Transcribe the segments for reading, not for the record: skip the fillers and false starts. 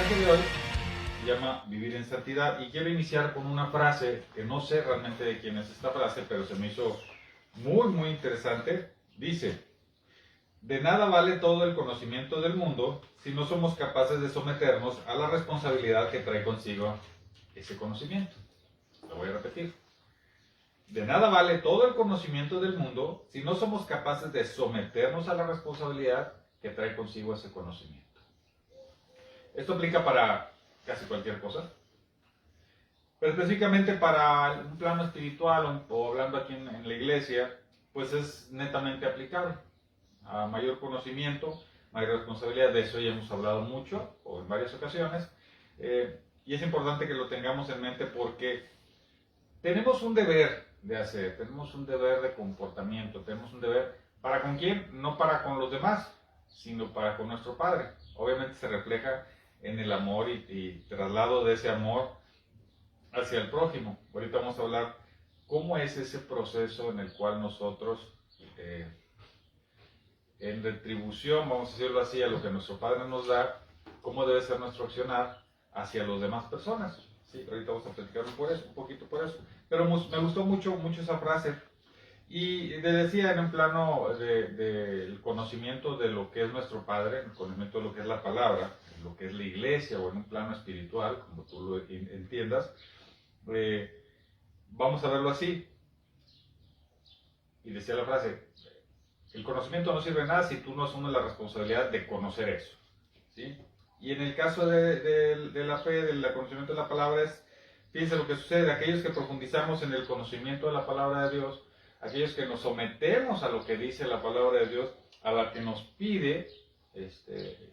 mensaje de hoy se llama Vivir en Santidad y quiero iniciar con una frase que no sé realmente de quién es esta frase, pero se me hizo muy interesante. Dice: de nada vale todo el conocimiento del mundo si no somos capaces de someternos a la responsabilidad que trae consigo ese conocimiento. Lo voy a repetir. De nada vale todo el conocimiento del mundo si no somos capaces de someternos a la responsabilidad que trae consigo ese conocimiento. Esto aplica para casi cualquier cosa, pero específicamente para un plano espiritual o hablando aquí en la iglesia, pues es netamente aplicable. A mayor conocimiento, mayor responsabilidad, de eso ya hemos hablado mucho o en varias ocasiones, y es importante que lo tengamos en mente porque tenemos un deber de hacer, tenemos un deber de comportamiento, tenemos un deber para con quién, no para con los demás, sino para con nuestro Padre. Obviamente se refleja en el amor y traslado de ese amor hacia el prójimo. Ahorita vamos a hablar cómo es ese proceso en el cual nosotros, en retribución, vamos a decirlo así, a lo que nuestro Padre nos da, cómo debe ser nuestro accionar hacia las demás personas. Sí, ahorita vamos a platicar un poquito por eso. Pero me gustó mucho esa frase. Y le decía en un plano del conocimiento de lo que es nuestro Padre, el conocimiento de lo que es la palabra, lo que es la iglesia o en un plano espiritual, como tú lo entiendas, vamos a verlo así. Y decía la frase: el conocimiento no sirve de nada si tú no asumes la responsabilidad de conocer eso. ¿Sí? Y en el caso de la fe, del conocimiento de la palabra, fíjense lo que sucede: aquellos que profundizamos en el conocimiento de la palabra de Dios, aquellos que nos sometemos a lo que dice la palabra de Dios, a la que nos pide,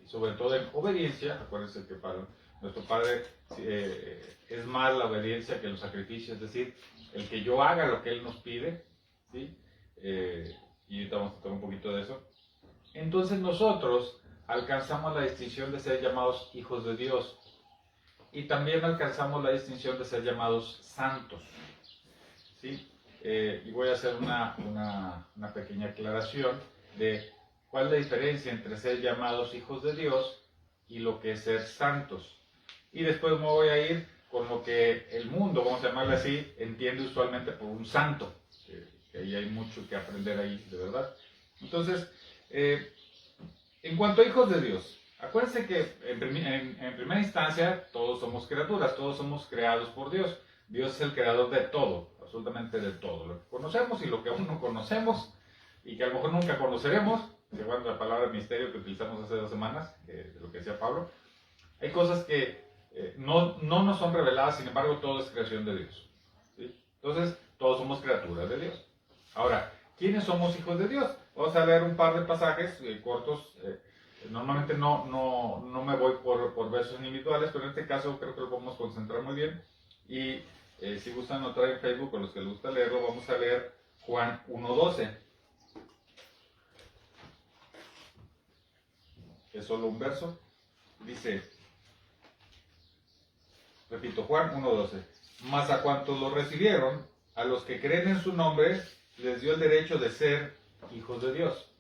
sobre todo en obediencia. Acuérdense que para nuestro Padre es más la obediencia que los sacrificios, es decir, el que yo haga lo que Él nos pide, ¿sí? Y ahorita vamos a tratar un poquito de eso. Entonces nosotros alcanzamos la distinción de ser llamados hijos de Dios y también alcanzamos la distinción de ser llamados santos, ¿sí? Y voy a hacer una pequeña aclaración de cuál es la diferencia entre ser llamados hijos de Dios y lo que es ser santos. Y después me voy a ir con lo que el mundo, vamos a llamarle así, entiende usualmente por un santo. Que ahí hay mucho que aprender ahí, de verdad. Entonces, en cuanto a hijos de Dios, acuérdense que en primera instancia todos somos criaturas, todos somos creados por Dios. Dios es el creador de todo, absolutamente de todo. Lo que conocemos y lo que aún no conocemos y que a lo mejor nunca conoceremos, llevando la palabra misterio que utilizamos hace 2 semanas, de lo que decía Pablo. Hay cosas que no nos son reveladas, sin embargo todo es creación de Dios. ¿Sí? Entonces, todos somos criaturas de Dios. Ahora, ¿quiénes somos hijos de Dios? Vamos a leer un par de pasajes cortos. Normalmente no me voy por versos individuales, pero en este caso creo que lo podemos concentrar muy bien. Y si gustan anotar en Facebook, o los que les gusta leerlo, vamos a leer Juan 1:12. Es solo un verso. Dice, repito, Juan 1:12. Mas a cuantos lo recibieron, a los que creen en su nombre, les dio el derecho de ser hijos de Dios.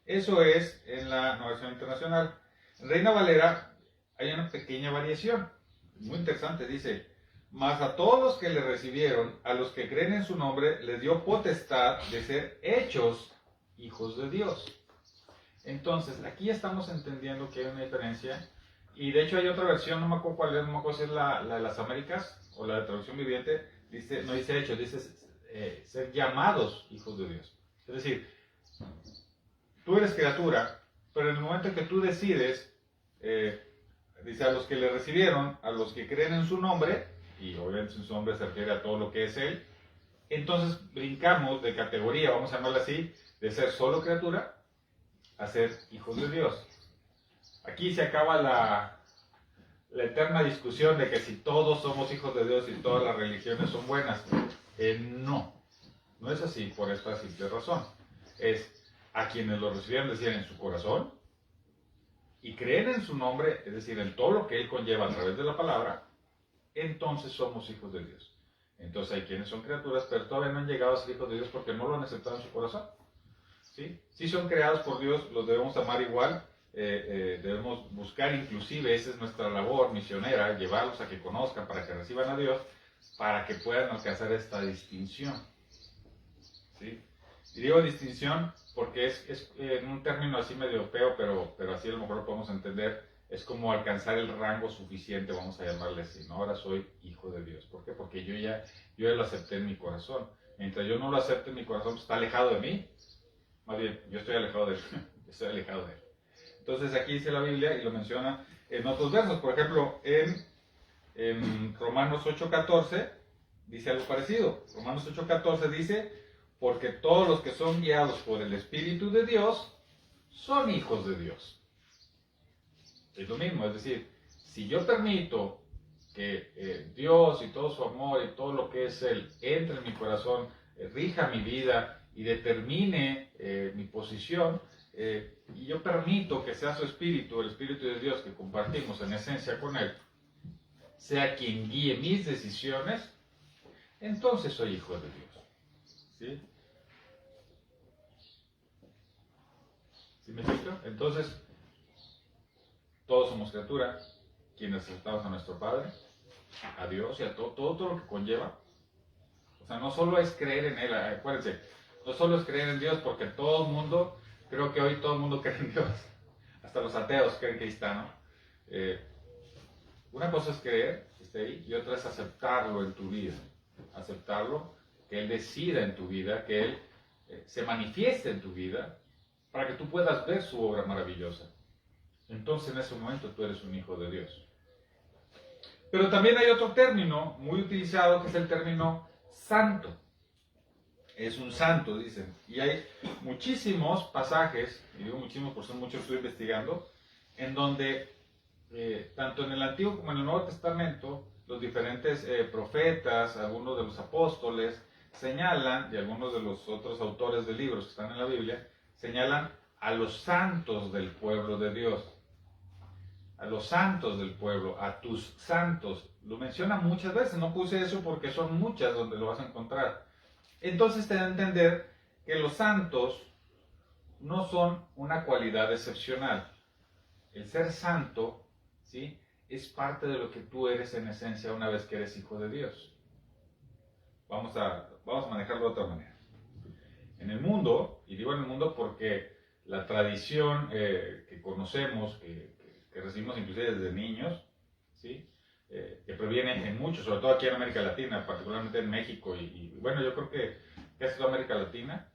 Eso es en la Nueva Versión Internacional. En Reina Valera hay una pequeña variación, muy interesante. Dice: mas a todos los que le recibieron, a los que creen en su nombre, les dio potestad de ser hechos hijos de Dios. Entonces, aquí estamos entendiendo que hay una diferencia. Y de hecho hay otra versión, no me acuerdo cuál es, no me acuerdo si es la de las Américas o la de traducción viviente. Dice, no dice hechos, dice ser llamados hijos de Dios. Es decir, tú eres criatura, pero en el momento en que tú decides, dice a los que le recibieron, a los que creen en su nombre, y obviamente su nombre se refiere a todo lo que es Él, entonces brincamos de categoría, vamos a llamarla así, de ser solo criatura a ser hijos de Dios. Aquí se acaba la eterna discusión de que si todos somos hijos de Dios y todas las religiones son buenas. No es así por esta simple razón. Es a quienes lo recibieron, decían, en su corazón y creen en su nombre, es decir, en todo lo que Él conlleva a través de la palabra, entonces somos hijos de Dios. Entonces hay quienes son criaturas, pero todavía no han llegado a ser hijos de Dios porque no lo han aceptado en su corazón. ¿Sí? Si son creados por Dios, los debemos amar igual. debemos buscar, inclusive esa es nuestra labor misionera, llevarlos a que conozcan, para que reciban a Dios, para que puedan alcanzar esta distinción. ¿Sí? Y digo distinción porque es en un término así medio feo, pero así a lo mejor lo podemos entender, es como alcanzar el rango suficiente, vamos a llamarle así, ¿no? Ahora soy hijo de Dios. ¿Por qué? Porque yo ya lo acepté en mi corazón. Mientras yo no lo acepte en mi corazón, pues está alejado de mí. Más bien, yo estoy alejado de él. Estoy alejado de él. Entonces aquí dice la Biblia y lo menciona en otros versos. Por ejemplo, en Romanos 8:14 dice algo parecido. Romanos 8:14 dice, porque todos los que son guiados por el Espíritu de Dios son hijos de Dios. Es lo mismo, es decir, si yo permito que Dios y todo su amor y todo lo que es Él entre en mi corazón, rija mi vida y determine mi posición, y yo permito que sea su Espíritu, el Espíritu de Dios que compartimos en esencia con Él, sea quien guíe mis decisiones, entonces soy hijo de Dios. ¿Sí? ¿Sí me explico? Entonces, todos somos criatura, quienes aceptamos a nuestro Padre, a Dios y a todo lo que conlleva. O sea, no solo es creer en Él, acuérdense, no solo es creer en Dios, porque todo el mundo, creo que hoy todo el mundo cree en Dios, hasta los ateos creen que ahí está, ¿no? Una cosa es creer, que esté ahí, y otra es aceptarlo en tu vida, aceptarlo, que Él decida en tu vida, que Él se manifieste en tu vida, para que tú puedas ver su obra maravillosa. Entonces en ese momento tú eres un hijo de Dios. Pero también hay otro término muy utilizado que es el término santo. Es un santo, dicen. Y hay muchísimos pasajes, y digo muchísimos porque son muchos que estoy investigando, en donde tanto en el Antiguo como en el Nuevo Testamento, los diferentes profetas, algunos de los apóstoles, señalan, y algunos de los otros autores de libros que están en la Biblia, señalan a los santos del pueblo de Dios. A los santos del pueblo, a tus santos. Lo menciona muchas veces, no puse eso porque son muchas donde lo vas a encontrar. Entonces te da a entender que los santos no son una cualidad excepcional. El ser santo, ¿sí?, es parte de lo que tú eres en esencia una vez que eres hijo de Dios. Vamos a manejarlo de otra manera. En el mundo, y digo en el mundo porque la tradición que conocemos, que recibimos inclusive desde niños, ¿sí?, que proviene en muchos, sobre todo aquí en América Latina, particularmente en México, y bueno, yo creo que casi toda América Latina,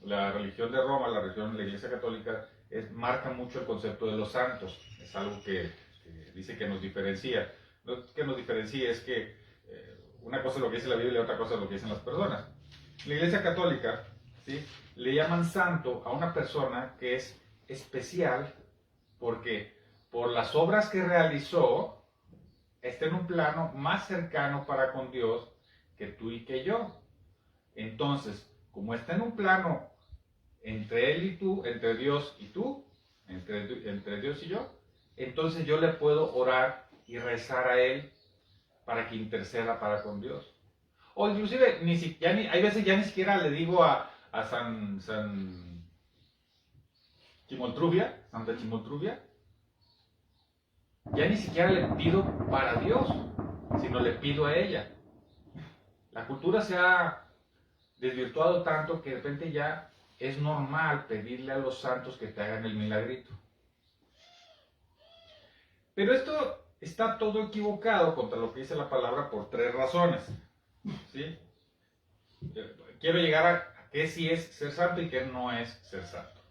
la religión de Roma, la religión de la Iglesia Católica, marca mucho el concepto de los santos. Es algo que dice que nos diferencia. No que nos diferencie, es que una cosa es lo que dice la Biblia y otra cosa es lo que dicen las personas. La Iglesia Católica, ¿sí?, le llaman santo a una persona que es especial porque por las obras que realizó está en un plano más cercano para con Dios que tú y que yo. Entonces, como está en un plano entre Él y tú, entre Dios y tú, entre Dios y yo, entonces yo le puedo orar y rezar a Él para que interceda para con Dios. O inclusive, hay veces ya ni siquiera le digo a Santa Chimoltrufia, ya ni siquiera le pido para Dios, sino le pido a ella. La cultura se ha desvirtuado tanto que de repente ya es normal pedirle a los santos que te hagan el milagrito. Pero esto está todo equivocado contra lo que dice la palabra por tres razones. ¿Sí? Quiero llegar a qué sí es ser santo y qué no es ser santo.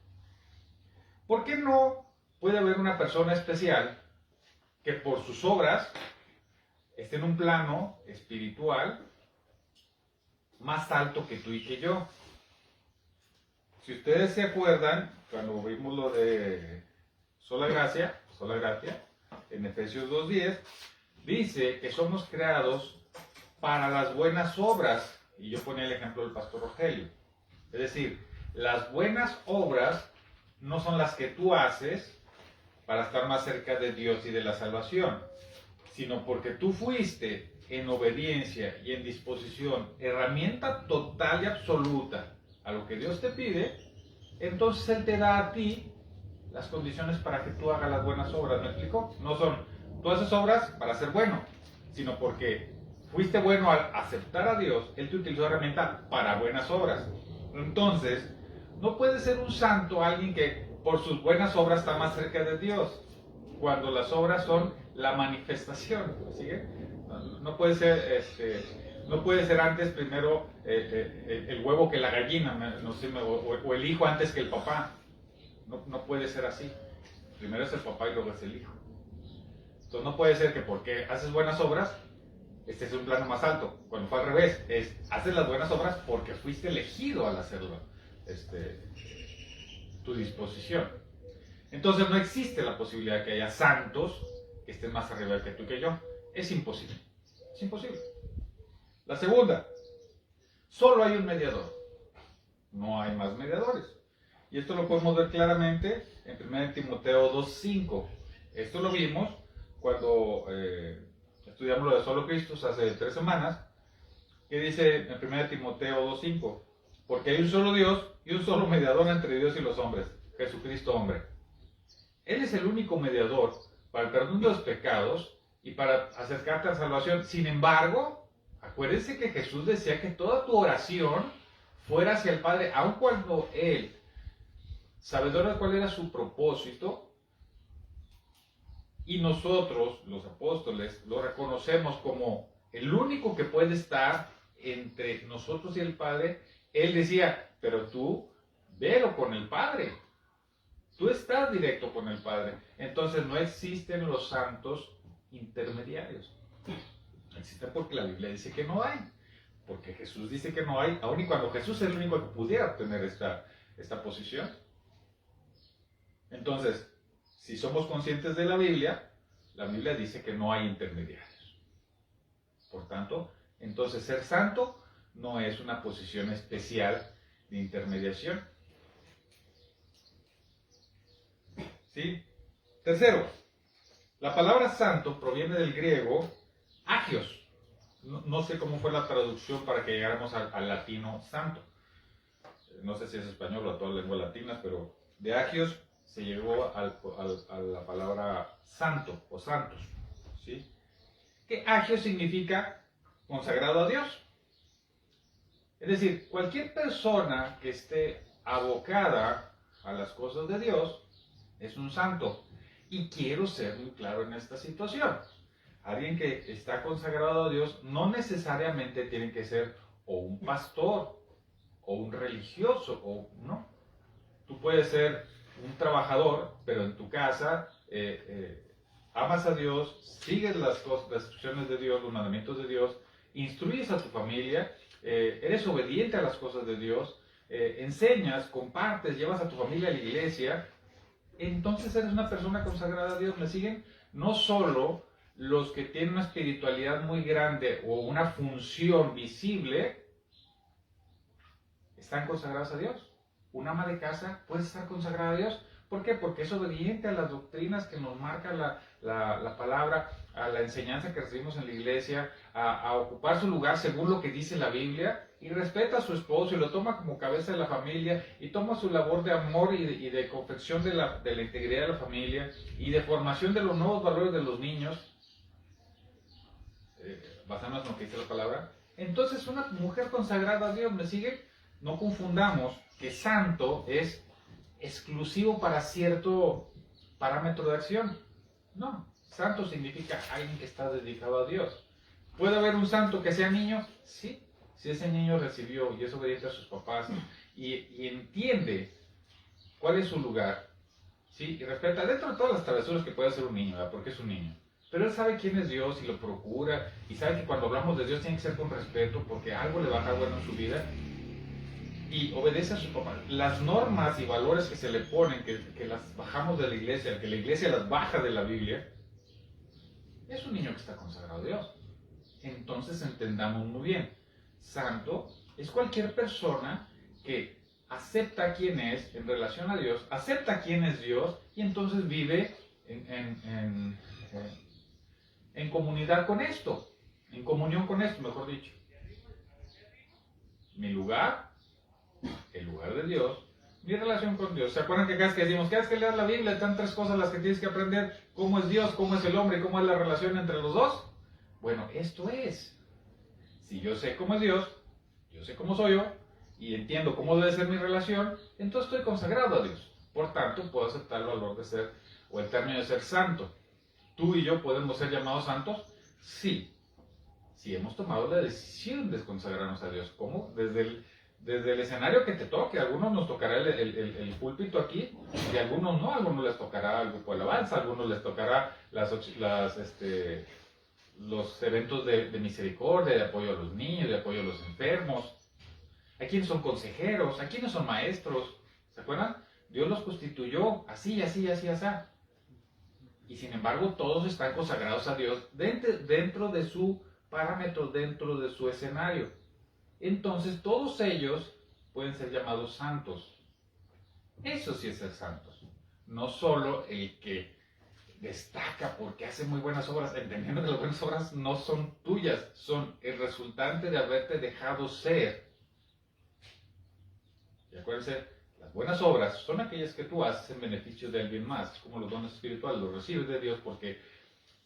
¿Por qué no puede haber una persona especial que por sus obras esté en un plano espiritual más alto que tú y que yo? Si ustedes se acuerdan, cuando vimos lo de sola gratia, en Efesios 2:10, dice que somos creados para las buenas obras, y yo ponía el ejemplo del pastor Rogelio. Es decir, las buenas obras no son las que tú haces para estar más cerca de Dios y de la salvación, sino porque tú fuiste en obediencia y en disposición, herramienta total y absoluta a lo que Dios te pide, entonces Él te da a ti las condiciones para que tú hagas las buenas obras, ¿me explico? No son, tú haces obras para ser bueno, sino porque fuiste bueno al aceptar a Dios, Él te utilizó herramienta para buenas obras. Entonces, no puede ser un santo alguien que por sus buenas obras está más cerca de Dios, cuando las obras son la manifestación, ¿sigue? No puede ser, no puede ser antes primero el huevo que la gallina, no sé, o el hijo antes que el papá. No puede ser así. Primero es el papá y luego es el hijo. Entonces no puede ser que porque haces buenas obras, este es un plano más alto. Cuando fue al revés, haces las buenas obras porque fuiste elegido al hacerlo. Tu disposición. Entonces no existe la posibilidad de que haya santos que estén más arriba que tú y que yo. Es imposible. Es imposible. La segunda, solo hay un mediador. No hay más mediadores. Y esto lo podemos ver claramente en 1 Timoteo 2:5. Esto lo vimos cuando estudiamos lo de solo Cristo hace 3 semanas, que dice en 1 Timoteo 2:5, porque hay un solo Dios y un solo mediador entre Dios y los hombres, Jesucristo hombre. Él es el único mediador para el perdón de los pecados y para acercarte a la salvación. Sin embargo, acuérdense que Jesús decía que toda tu oración fuera hacia el Padre, aun cuando Él, sabedor de cuál era su propósito, y nosotros, los apóstoles, lo reconocemos como el único que puede estar entre nosotros y el Padre. Él decía, pero tú, velo con el Padre. Tú estás directo con el Padre. Entonces no existen los santos intermediarios. No existen porque la Biblia dice que no hay. Porque Jesús dice que no hay, aun y cuando Jesús es el único que pudiera obtener esta posición. Entonces, si somos conscientes de la Biblia dice que no hay intermediarios. Por tanto, entonces ser santo no es una posición especial de intermediación. ¿Sí? Tercero, la palabra santo proviene del griego agios. No sé cómo fue la traducción para que llegáramos al latino santo. No sé si es español o a todas las lenguas latinas, pero de agios se llegó a la palabra santo o santos. ¿Sí? Que agios significa consagrado a Dios. Es decir, cualquier persona que esté abocada a las cosas de Dios es un santo. Y quiero ser muy claro en esta situación. Alguien que está consagrado a Dios no necesariamente tiene que ser o un pastor o un religioso, o no. Tú puedes ser un trabajador, pero en tu casa amas a Dios, sigues las instrucciones de Dios, los mandamientos de Dios, instruyes a tu familia, eres obediente a las cosas de Dios, enseñas, compartes, llevas a tu familia a la iglesia. Entonces eres una persona consagrada a Dios. ¿Me siguen? No solo los que tienen una espiritualidad muy grande o una función visible están consagrados a Dios. Un ama de casa puede estar consagrada a Dios. ¿Por qué? Porque es obediente a las doctrinas que nos marca la palabra, a la enseñanza que recibimos en la iglesia, a ocupar su lugar según lo que dice la Biblia, y respeta a su esposo y lo toma como cabeza de la familia, y toma su labor de amor y de confección de la integridad de la familia, y de formación de los nuevos valores de los niños, basándonos en lo que dice la palabra. Entonces una mujer consagrada a Dios, ¿me sigue? No confundamos que santo es exclusivo para cierto parámetro de acción. No, santo significa alguien que está dedicado a Dios. ¿Puede haber un santo que sea niño? Sí, si ese niño recibió y es obediente a sus papás y entiende cuál es su lugar, ¿sí? Y respeta dentro de todas las travesuras que puede hacer un niño, ¿verdad? Porque es un niño. Pero él sabe quién es Dios y lo procura, y sabe que cuando hablamos de Dios tiene que ser con respeto porque algo le va a dar bueno en su vida. Y obedece a sus papás. Las normas y valores que se le ponen, que las bajamos de la iglesia, que la iglesia las baja de la Biblia, es un niño que está consagrado a Dios. Entonces entendamos muy bien. Santo es cualquier persona que acepta quién es en relación a Dios, acepta quién es Dios y entonces vive en comunidad con esto, en comunión con esto, mejor dicho. Mi lugar, el lugar de Dios, Mi relación con Dios. ¿Se acuerdan que cada vez que decimos, cada vez que leas la Biblia, están tres cosas las que tienes que aprender? ¿Cómo es Dios? ¿Cómo es el hombre? ¿Cómo es la relación entre los dos? Bueno, esto es. Si yo sé cómo es Dios, yo sé cómo soy yo, y entiendo cómo debe ser mi relación, entonces estoy consagrado a Dios. Por tanto, puedo aceptar el valor de ser, o el término de ser santo. ¿Tú y yo podemos ser llamados santos? Sí. Si hemos tomado la decisión de consagrarnos a Dios. ¿Cómo? Desde el escenario que te toque. A algunos nos tocará el púlpito aquí, y a algunos no. A algunos les tocará el grupo de alabanza, a algunos les tocará los eventos de misericordia, de apoyo a los niños, de apoyo a los enfermos. Hay quienes son consejeros, hay quienes son maestros. ¿Se acuerdan? Dios los constituyó así, así, así, así. Y sin embargo, todos están consagrados a Dios dentro de su parámetro, dentro de su escenario. Entonces, todos ellos pueden ser llamados santos. Eso sí es ser santos. No solo el que destaca porque hace muy buenas obras, entendiendo que las buenas obras no son tuyas, son el resultante de haberte dejado ser. Y acuérdense, las buenas obras son aquellas que tú haces en beneficio de alguien más, como los dones espirituales, los recibes de Dios porque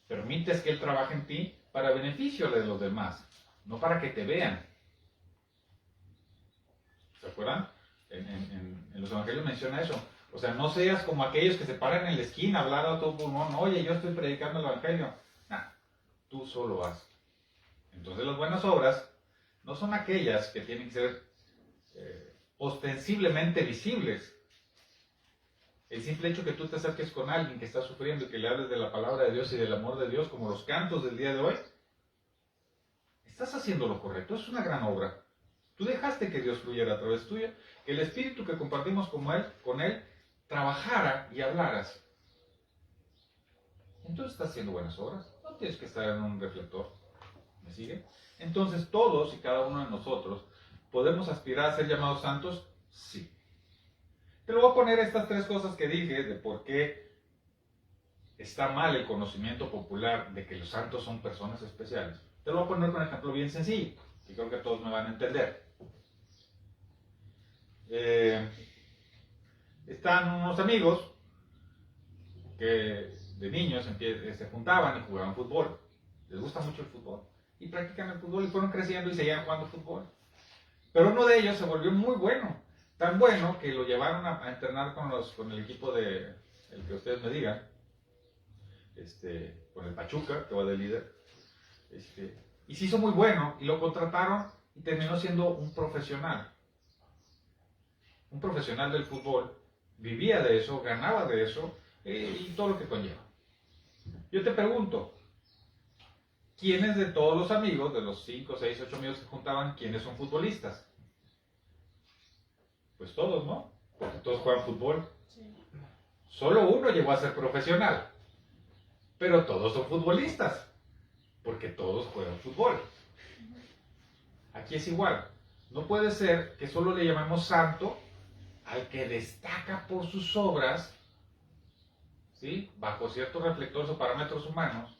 permites que Él trabaje en ti para beneficio de los demás, no para que te vean. ¿Se acuerdan? En los evangelios menciona eso. O sea, no seas como aquellos que se paran en la esquina a hablar a todo pulmón. Oye, yo estoy predicando el evangelio. Nah, tú solo haz. Entonces las buenas obras no son aquellas que tienen que ser ostensiblemente visibles. El simple hecho que tú te acerques con alguien que está sufriendo y que le hables de la palabra de Dios y del amor de Dios, como los cantos del día de hoy, estás haciendo lo correcto. Es una gran obra. Tú dejaste que Dios fluyera a través tuya, que el espíritu que compartimos con Él trabajara y hablaras. Entonces estás haciendo buenas obras. No tienes que estar en un reflector. ¿Me sigue? Entonces todos y cada uno de nosotros podemos aspirar a ser llamados santos. Sí. Te lo voy a poner estas tres cosas que dije de por qué está mal el conocimiento popular de que los santos son personas especiales. Te lo voy a poner con un ejemplo bien sencillo, que creo que todos me van a entender. Están unos amigos que de niños se juntaban y jugaban fútbol. Les gusta mucho el fútbol. Y practican el fútbol y fueron creciendo y seguían jugando fútbol. Pero uno de ellos se volvió muy bueno. Tan bueno que lo llevaron a entrenar con el equipo de, el que ustedes me digan, con el Pachuca, que va de líder. Y se hizo muy bueno y lo contrataron y terminó siendo un profesional. Un profesional del fútbol, vivía de eso, ganaba de eso y todo lo que conlleva. Yo te pregunto, ¿quiénes de todos los amigos, de los 5, 6, 8 amigos que juntaban, quiénes son futbolistas? Pues todos, ¿no? Porque todos juegan fútbol. Sí. Solo uno llegó a ser profesional, pero todos son futbolistas, porque todos juegan fútbol. Aquí es igual. No puede ser que solo le llamemos santo al que destaca por sus obras, ¿sí?, bajo ciertos reflectores o parámetros humanos,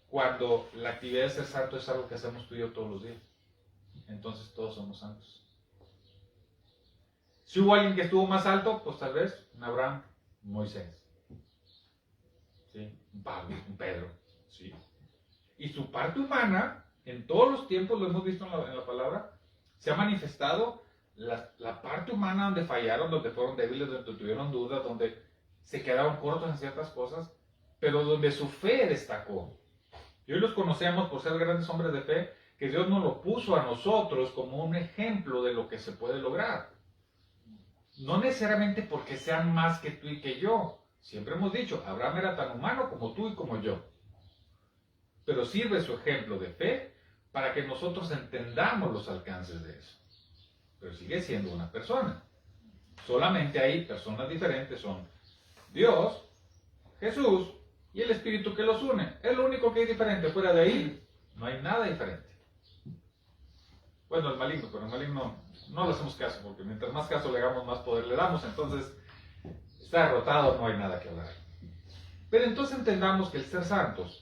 cuando la actividad de ser santo es algo que hacemos tú y yo todos los días. Entonces todos somos santos. Si hubo alguien que estuvo más alto, pues tal vez un Abraham, un Moisés, ¿sí?, un Pablo, un Pedro, ¿sí? Y su parte humana, en todos los tiempos, lo hemos visto en la palabra, se ha manifestado la parte humana donde fallaron, donde fueron débiles, donde tuvieron dudas, donde se quedaron cortos en ciertas cosas, pero donde su fe destacó. Y hoy los conocemos por ser grandes hombres de fe, que Dios nos lo puso a nosotros como un ejemplo de lo que se puede lograr. No necesariamente porque sean más que tú y que yo. Siempre hemos dicho, Abraham era tan humano como tú y como yo. Pero sirve su ejemplo de fe para que nosotros entendamos los alcances de eso. Pero sigue siendo una persona. Solamente hay personas diferentes, son Dios, Jesús y el Espíritu que los une. Es lo único que es diferente. Fuera de ahí, no hay nada diferente. Bueno, el maligno, pero el maligno no le hacemos caso, porque mientras más caso le hagamos, más poder le damos. Entonces, está derrotado, no hay nada que hablar. Pero entonces entendamos que el ser santos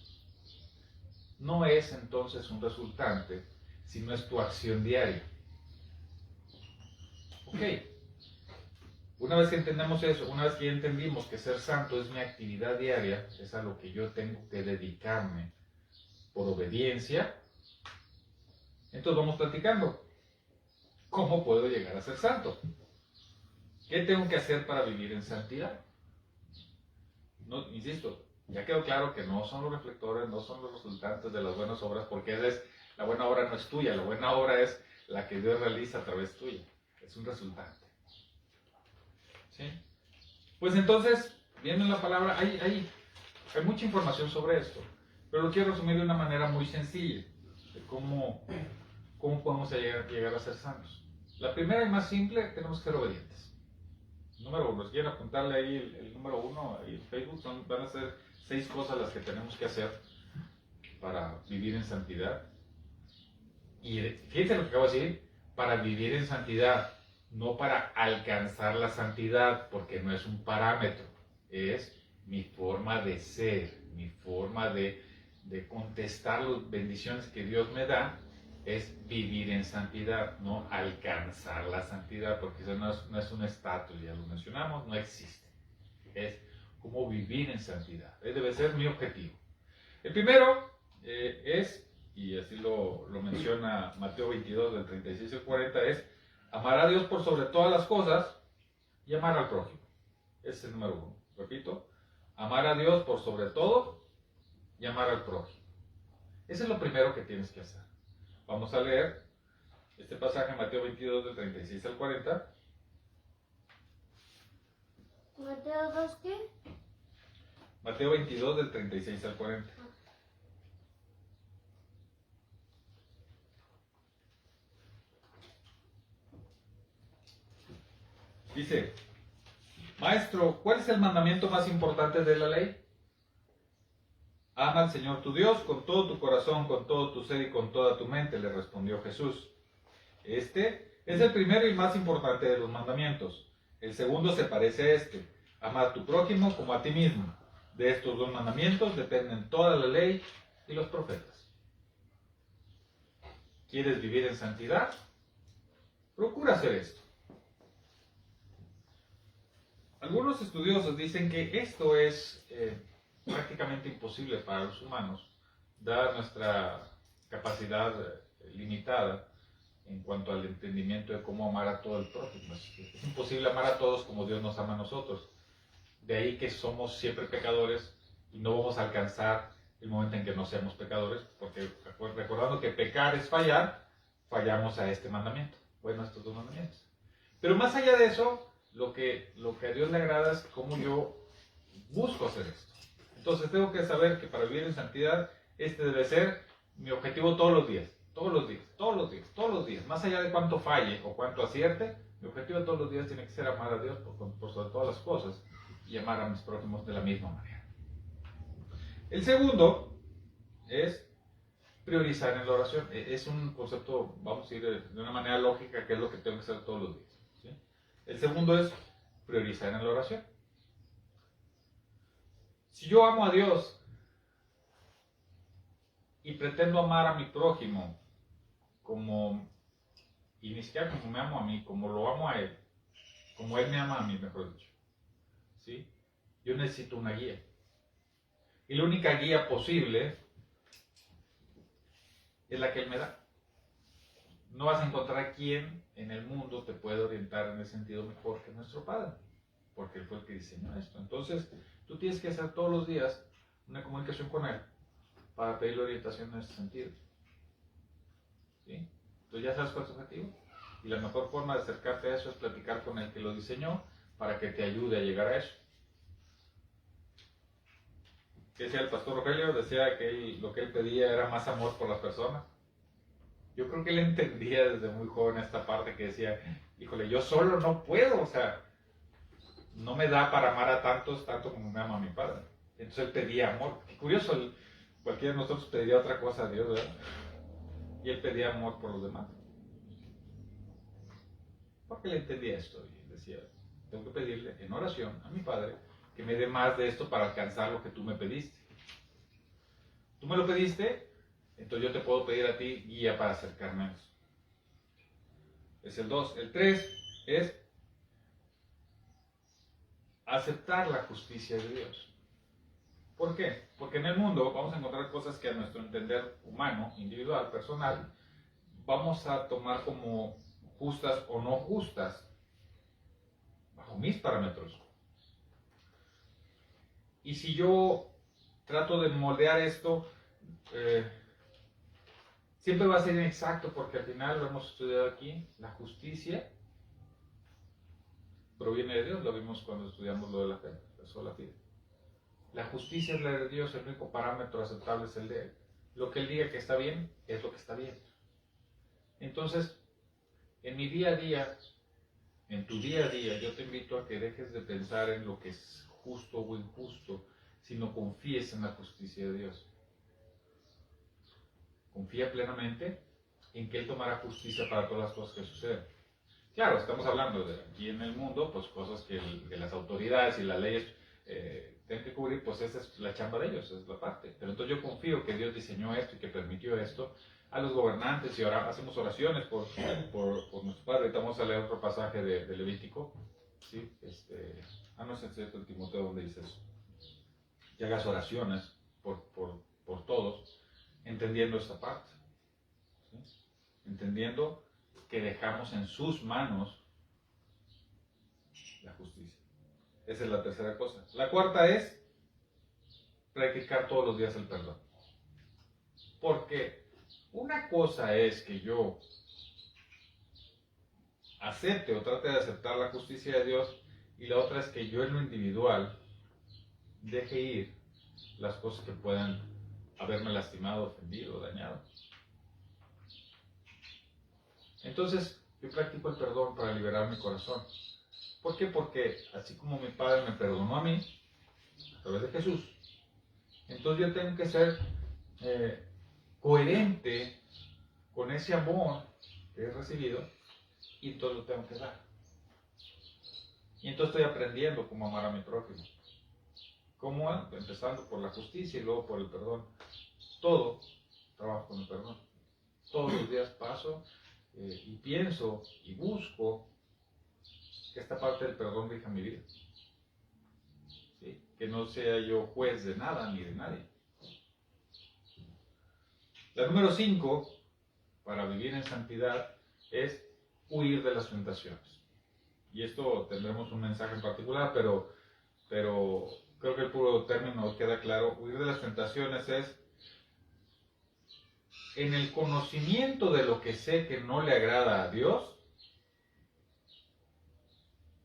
no es entonces un resultante, sino es tu acción diaria. Ok. Una vez que entendemos eso, una vez que ya entendimos que ser santo es mi actividad diaria, es a lo que yo tengo que dedicarme por obediencia, entonces vamos platicando. ¿Cómo puedo llegar a ser santo? ¿Qué tengo que hacer para vivir en santidad? No, insisto, ya quedó claro que no son los reflectores, no son los resultantes de las buenas obras, porque la buena obra no es tuya, la buena obra es la que Dios realiza a través tuya. Es un resultante. ¿Sí? Pues entonces, viendo en la palabra, hay mucha información sobre esto, pero lo quiero resumir de una manera muy sencilla, de cómo podemos llegar a ser santos. La primera y más simple, tenemos que ser obedientes. Número uno, si quieren apuntarle ahí el número uno, ahí en Facebook, van a ser 6 cosas las que tenemos que hacer para vivir en santidad. Y fíjense lo que acabo de decir, para vivir en santidad, no para alcanzar la santidad, porque no es un parámetro, es mi forma de ser, mi forma de contestar las bendiciones que Dios me da, es vivir en santidad, no alcanzar la santidad, porque eso no es un estatus, ya lo mencionamos, no existe. Es cómo vivir en santidad. Debe ser mi objetivo. El primero es, y así lo menciona Mateo 22, del 36 al 40, es amar a Dios por sobre todas las cosas y amar al prójimo. Ese es el número uno. Repito, amar a Dios por sobre todo y amar al prójimo. Ese es lo primero que tienes que hacer. Vamos a leer este pasaje, Mateo 22, del 36 al 40. ¿Mateo 2 qué? Mateo 22, del 36 al 40. Dice, Maestro, ¿cuál es el mandamiento más importante de la ley? Ama al Señor tu Dios con todo tu corazón, con todo tu ser y con toda tu mente, le respondió Jesús. Este es el primero y más importante de los mandamientos. El segundo se parece a este, ama a tu prójimo como a ti mismo. De estos 2 mandamientos dependen toda la ley y los profetas. ¿Quieres vivir en santidad? Procura hacer esto. Algunos estudiosos dicen que esto es prácticamente imposible para los humanos, dada nuestra capacidad limitada en cuanto al entendimiento de cómo amar a todo el prójimo. Es imposible amar a todos como Dios nos ama a nosotros. De ahí que somos siempre pecadores y no vamos a alcanzar el momento en que no seamos pecadores, porque recordando que pecar es fallar, fallamos a este mandamiento, bueno, a estos 2 mandamientos. Pero más allá de eso, lo que a Dios le agrada es cómo yo busco hacer esto. Entonces tengo que saber que para vivir en santidad, este debe ser mi objetivo todos los días, todos los días, todos los días, todos los días. Más allá de cuánto falle o cuánto acierte, mi objetivo todos los días tiene que ser amar a Dios por sobre todas las cosas y amar a mis prójimos de la misma manera. El segundo es priorizar en la oración. Es un concepto, vamos a ir de una manera lógica, que es lo que tengo que hacer todos los días. ¿Sí? El segundo es priorizar en la oración. Si yo amo a Dios y pretendo amar a mi prójimo y ni siquiera como me amo a mí, como lo amo a Él, como Él me ama a mí, mejor dicho, ¿sí? Yo necesito una guía. Y la única guía posible es la que Él me da. No vas a encontrar quien en el mundo te puede orientar en ese sentido mejor que nuestro Padre, porque Él fue el que diseñó esto. Entonces, tú tienes que hacer todos los días una comunicación con Él para pedirle orientación en ese sentido. ¿Sí? Entonces ya sabes cuál es tu objetivo. Y la mejor forma de acercarte a eso es platicar con el que lo diseñó para que te ayude a llegar a eso. ¿Qué decía el pastor Rogelio? Decía que lo que él pedía era más amor por las personas. Yo creo que él entendía desde muy joven esta parte que decía, híjole, yo solo no puedo, o sea, no me da para amar a tantos, tanto como me ama mi padre. Entonces él pedía amor. Qué curioso, cualquiera de nosotros pediría otra cosa a Dios, ¿verdad? Y él pedía amor por los demás. Porque él entendía esto y decía, tengo que pedirle en oración a mi padre que me dé más de esto para alcanzar lo que tú me pediste. Tú me lo pediste, entonces yo te puedo pedir a ti guía para acercarme a eso. Es el 2. El 3 es aceptar la justicia de Dios. ¿Por qué? Porque en el mundo vamos a encontrar cosas que a nuestro entender humano, individual, personal, vamos a tomar como justas o no justas, bajo mis parámetros. Y si yo trato de moldear esto, siempre va a ser inexacto, porque al final lo hemos estudiado aquí, la justicia proviene de Dios, lo vimos cuando estudiamos lo de la fe, la sola fide. La justicia es la de Dios, el único parámetro aceptable es el de Él. Lo que Él diga que está bien, es lo que está bien. Entonces, en mi día a día, en tu día a día, yo te invito a que dejes de pensar en lo que es justo o injusto, sino confíes en la justicia de Dios. Confía plenamente en que Él tomará justicia para todas las cosas que suceden. Claro, estamos hablando de aquí en el mundo, pues cosas que las autoridades y las leyes tienen que cubrir, pues esa es la chamba de ellos, esa es la parte. Pero entonces yo confío que Dios diseñó esto y que permitió esto a los gobernantes, y ahora hacemos oraciones por nuestro Padre. Ahorita vamos a leer otro pasaje de Levítico, ¿sí? No sé si es el Timoteo donde dice eso. Que hagas oraciones por todos, entendiendo esta parte, ¿sí? Entendiendo que dejamos en sus manos la justicia. Esa es la tercera cosa. La cuarta es practicar todos los días el perdón. Porque una cosa es que yo acepte o trate de aceptar la justicia de Dios, y la otra es que yo en lo individual deje ir las cosas que puedan haberme lastimado, ofendido, dañado. Entonces, yo practico el perdón para liberar mi corazón. ¿Por qué? Porque así como mi Padre me perdonó a mí, a través de Jesús, entonces yo tengo que ser coherente con ese amor que he recibido, y entonces lo tengo que dar. Y entonces estoy aprendiendo cómo amar a mi prójimo. ¿Cómo? Empezando por la justicia y luego por el perdón. Todo trabajo con el perdón. Todos los días paso y pienso y busco que esta parte del perdón rija mi vida. ¿Sí? Que no sea yo juez de nada ni de nadie. La número 5, para vivir en santidad, es huir de las tentaciones. Y esto tendremos un mensaje en particular, pero creo que el puro término queda claro. Huir de las tentaciones es, en el conocimiento de lo que sé que no le agrada a Dios,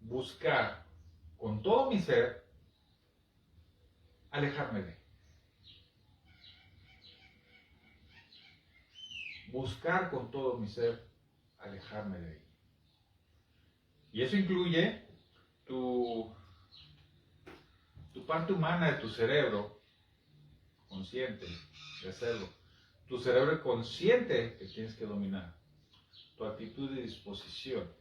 buscar con todo mi ser alejarme de él. Buscar con todo mi ser alejarme de él. Y eso incluye tu parte humana de tu cerebro consciente de hacerlo. Tu cerebro consciente que tienes que dominar. Tu actitud y disposición.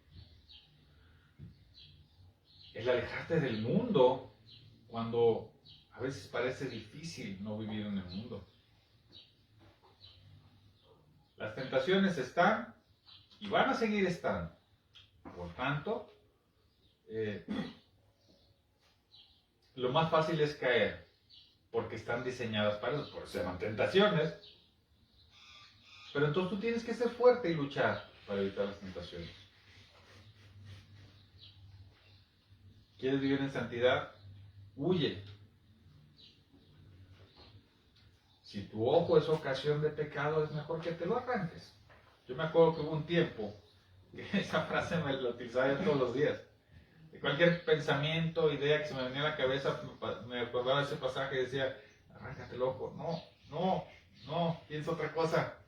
El alejarte del mundo cuando a veces parece difícil no vivir en el mundo. Las tentaciones están y van a seguir estando. Por tanto, lo más fácil es caer, porque están diseñadas para eso, por eso se llaman tentaciones. Pero entonces tú tienes que ser fuerte y luchar para evitar las tentaciones. ¿Quieres vivir en santidad? Huye. Si tu ojo es ocasión de pecado, es mejor que te lo arranques. Yo me acuerdo que hubo un tiempo que esa frase me la utilizaba yo todos los días. De cualquier pensamiento, idea que se me venía a la cabeza, me acordaba de ese pasaje y decía, arráncate el ojo. No, piensa otra cosa.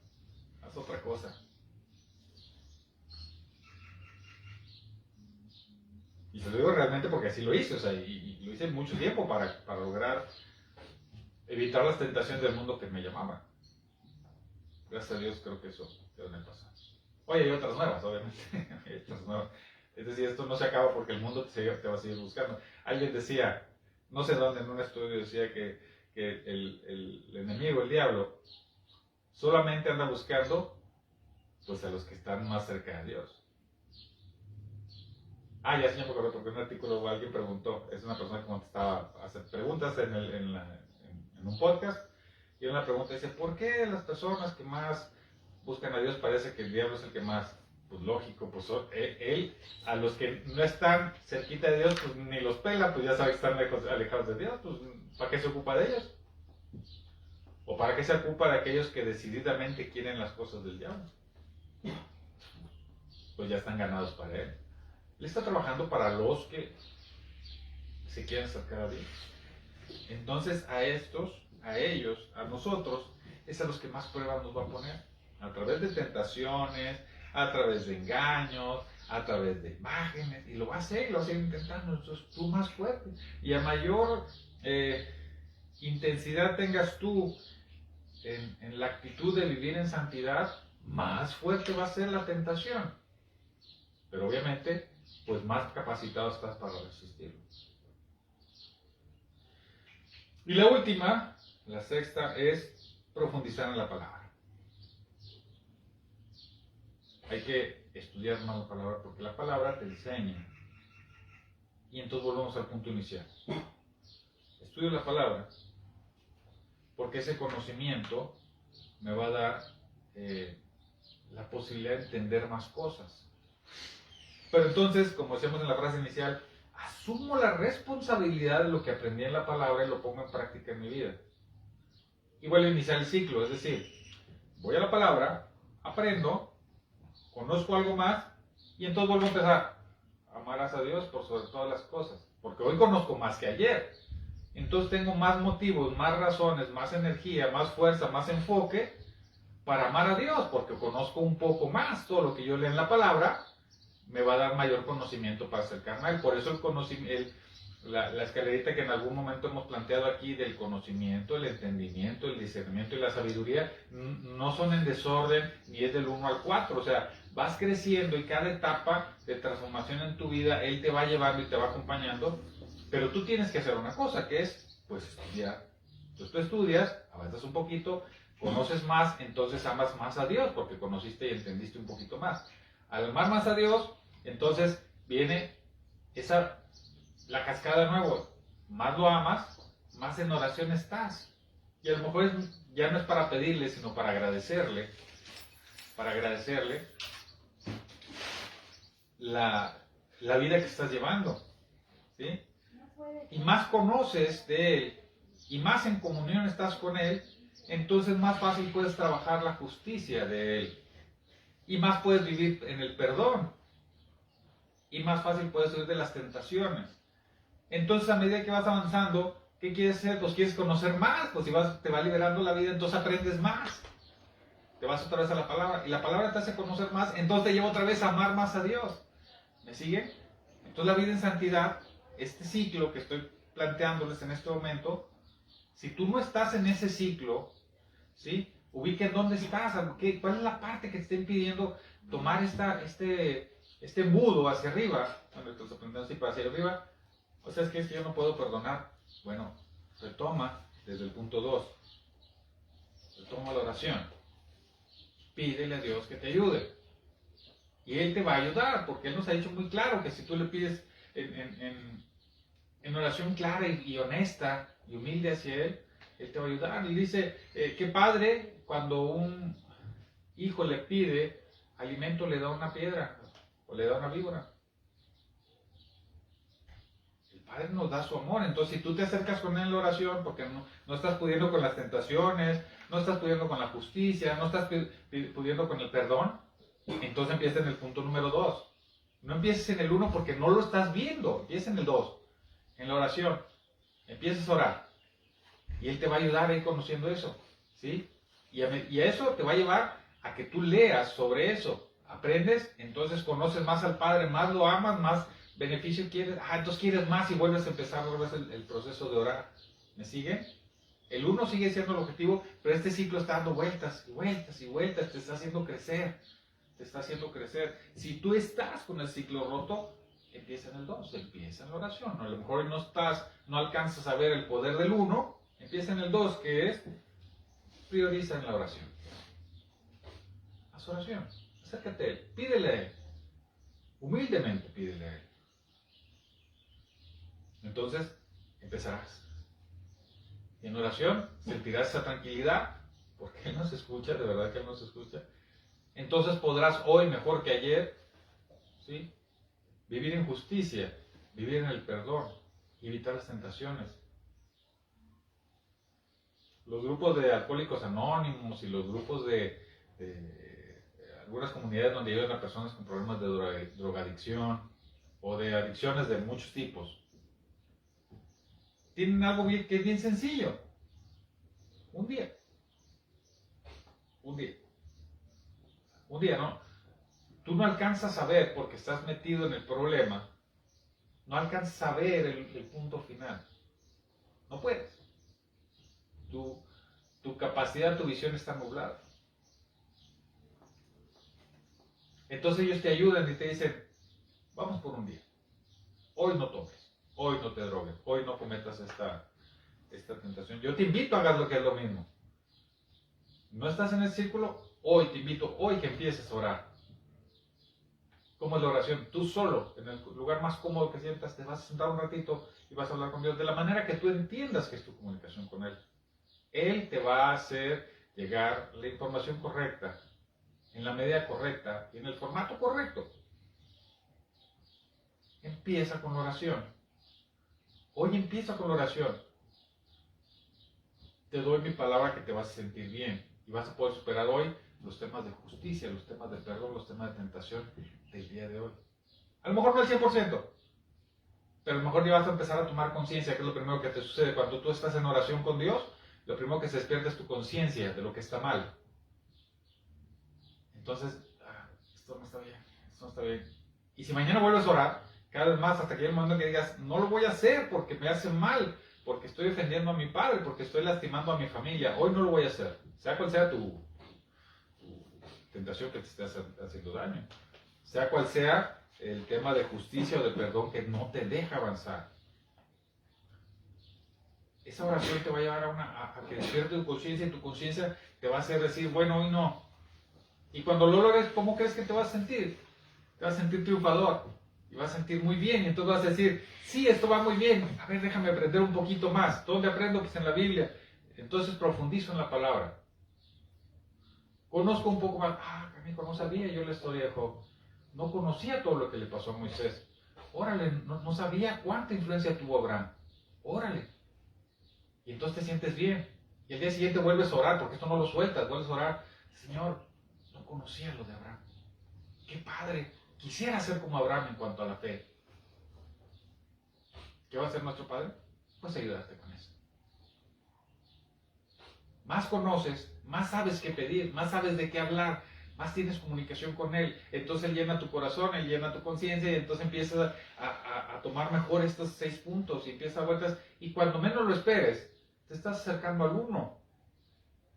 Haz otra cosa. Y se lo digo realmente porque así lo hice, o sea, y lo hice mucho tiempo para lograr evitar las tentaciones del mundo que me llamaban. Gracias a Dios creo que eso quedó en el pasado. Oye, hay otras nuevas, obviamente. Hay otras nuevas. Es decir, esto no se acaba porque el mundo te va a seguir buscando. Alguien decía, no sé dónde, en un estudio decía que el enemigo, el diablo, solamente anda buscando pues a los que están más cerca de Dios. Ya sí me acuerdo porque un artículo o alguien preguntó, es una persona que contestaba, hace preguntas en un podcast, y una pregunta dice, ¿por qué las personas que más buscan a Dios parece que el diablo es el que más? Pues lógico, pues él, a los que no están cerquita de Dios, pues ni los pela, pues ya sabe que están alejados de Dios, pues ¿para qué se ocupa de ellos? ¿O para qué se ocupa de aquellos que decididamente quieren las cosas del diablo? Pues ya están ganados para él. Él está trabajando para los que se quieren acercar a Dios. Entonces a ellos, a nosotros, es a los que más pruebas nos va a poner. A través de tentaciones, a través de engaños, a través de imágenes. Y lo va a seguir intentando. Entonces tú más fuerte. Y a mayor intensidad tengas tú en la actitud de vivir en santidad, más fuerte va a ser la tentación. Pero obviamente, pues más capacitado estás para resistirlo. Y la última, la sexta, es profundizar en la palabra. Hay que estudiar más la palabra porque la palabra te enseña. Y entonces volvemos al punto inicial. Estudio la palabra porque ese conocimiento me va a dar la posibilidad de entender más cosas. Pero entonces, como decíamos en la frase inicial, asumo la responsabilidad de lo que aprendí en la palabra y lo pongo en práctica en mi vida. Y vuelvo a iniciar el ciclo, es decir, voy a la palabra, aprendo, conozco algo más y entonces vuelvo a empezar. Amarás a Dios por sobre todas las cosas, porque hoy conozco más que ayer. Entonces tengo más motivos, más razones, más energía, más fuerza, más enfoque para amar a Dios, porque conozco un poco más. Todo lo que yo leo en la palabra me va a dar mayor conocimiento para acercarme a él. Por eso el conocimiento, la escalerita que en algún momento hemos planteado aquí del conocimiento, el entendimiento, el discernimiento y la sabiduría no son en desorden ni es del 1 al 4. O sea, vas creciendo y cada etapa de transformación en tu vida, él te va llevando y te va acompañando. Pero tú tienes que hacer una cosa, que es, pues, estudiar. Entonces tú estudias, avanzas un poquito, conoces más, entonces amas más a Dios, porque conociste y entendiste un poquito más. Al amar más a Dios, entonces viene la cascada de nuevo. Más lo amas, más en oración estás. Y a lo mejor ya no es para pedirle, sino para agradecerle la vida que estás llevando. ¿Sí? Y más conoces de Él, y más en comunión estás con Él, entonces más fácil puedes trabajar la justicia de Él. Y más puedes vivir en el perdón. Y más fácil puedes huir de las tentaciones. Entonces, a medida que vas avanzando, ¿qué quieres hacer? Pues quieres conocer más. Pues si te va liberando la vida, entonces aprendes más. Te vas otra vez a la palabra. Y la palabra te hace conocer más. Entonces te lleva otra vez a amar más a Dios. ¿Me siguen? Entonces, la vida en santidad, este ciclo que estoy planteándoles en este momento, si tú no estás en ese ciclo, ¿sí? Ubica en dónde estás, cuál es la parte que te está impidiendo tomar este embudo hacia arriba. Cuando estás aprendiendo así para hacia arriba, o sea, es que yo no puedo perdonar. Bueno, retoma desde el punto 2. Retoma la oración. Pídele a Dios que te ayude. Y Él te va a ayudar, porque Él nos ha dicho muy claro que si tú le pides en oración clara y honesta y humilde hacia Él, Él te va a ayudar. Y dice, qué padre cuando un hijo le pide alimento, le da una piedra o le da una víbora. El Padre nos da su amor. Entonces, si tú te acercas con Él en la oración, porque no estás pudiendo con las tentaciones, no estás pudiendo con la justicia, no estás pudiendo con el perdón, entonces empieza en el punto número 2. No empieces en el 1 porque no lo estás viendo. Empieza en el 2, en la oración. Empiezas a orar. Y Él te va a ayudar a ir conociendo eso. ¿Sí? Y a eso te va a llevar a que tú leas sobre eso. Aprendes, entonces conoces más al Padre, más lo amas, más beneficio quieres. Entonces quieres más y vuelves a empezar otra vez el proceso de orar. ¿Me siguen? El 1 sigue siendo el objetivo, pero este ciclo está dando vueltas y vueltas y vueltas. Te está haciendo crecer. Te está haciendo crecer. Si tú estás con el ciclo roto, empieza en el 2, empieza en la oración. A lo mejor no alcanzas a ver el poder del 1, empieza en el 2, que es prioriza en la oración. Haz oración, acércate a Él, pídele a Él, humildemente pídele a Él. Entonces, empezarás. Y en oración sentirás esa tranquilidad, porque Él nos escucha, de verdad que Él nos escucha. Entonces podrás hoy, mejor que ayer, ¿sí?, vivir en justicia, vivir en el perdón, evitar las tentaciones. Los grupos de alcohólicos anónimos y los grupos de algunas comunidades donde ayudan a personas con problemas de drogadicción o de adicciones de muchos tipos, tienen algo que es bien sencillo. Un día. Un día. Un día, ¿no? Tú no alcanzas a ver porque estás metido en el problema. No alcanzas a ver el punto final. No puedes. Tu capacidad, tu visión está nublada. Entonces ellos te ayudan y te dicen, vamos por un día. Hoy no tomes, hoy no te drogues, hoy no cometas esta tentación. Yo te invito a hagas lo que es lo mismo. No estás en el círculo, hoy te invito, hoy que empieces a orar. ¿Cómo es la oración? Tú solo, en el lugar más cómodo que sientas, te vas a sentar un ratito y vas a hablar con Dios de la manera que tú entiendas que es tu comunicación con Él. Él te va a hacer llegar la información correcta, en la medida correcta y en el formato correcto. Empieza con la oración. Hoy empieza con la oración. Te doy mi palabra que te vas a sentir bien y vas a poder superar hoy los temas de justicia, los temas de perdón, los temas de tentación del día de hoy. A lo mejor no al 100%, pero a lo mejor ya vas a empezar a tomar conciencia, que es lo primero que te sucede cuando tú estás en oración con Dios. Lo primero que se despierta es tu conciencia de lo que está mal. Entonces, esto no está bien, esto no está bien. Y si mañana vuelves a orar, cada vez más hasta que llegue el momento que digas, no lo voy a hacer porque me hace mal, porque estoy ofendiendo a mi padre, porque estoy lastimando a mi familia, hoy no lo voy a hacer. Sea cual sea tu tentación que te esté haciendo daño. Sea cual sea el tema de justicia o de perdón que no te deja avanzar. Esa oración te va a llevar a que despierte tu conciencia y tu conciencia te va a hacer decir, bueno, hoy no. Y cuando lo logres, ¿cómo crees que te vas a sentir? Te vas a sentir triunfador y vas a sentir muy bien. Y entonces vas a decir, sí, esto va muy bien. A ver, déjame aprender un poquito más. ¿Dónde aprendo? Pues en la Biblia. Entonces profundizo en la palabra. Conozco un poco más. Canijo, no sabía yo la historia de Job. No conocía todo lo que le pasó a Moisés. Órale, no sabía cuánta influencia tuvo Abraham. Órale. Y entonces te sientes bien. Y el día siguiente vuelves a orar, porque esto no lo sueltas. Vuelves a orar. Señor, no conocía lo de Abraham. ¡Qué padre! Quisiera ser como Abraham en cuanto a la fe. ¿Qué va a hacer nuestro Padre? Pues ayudarte con eso. Más conoces, más sabes qué pedir, más sabes de qué hablar, más tienes comunicación con Él. Entonces Él llena tu corazón, Él llena tu conciencia y entonces empiezas a tomar mejor estos 6 puntos y empiezas a vueltas. Y cuando menos lo esperes, te estás acercando al uno,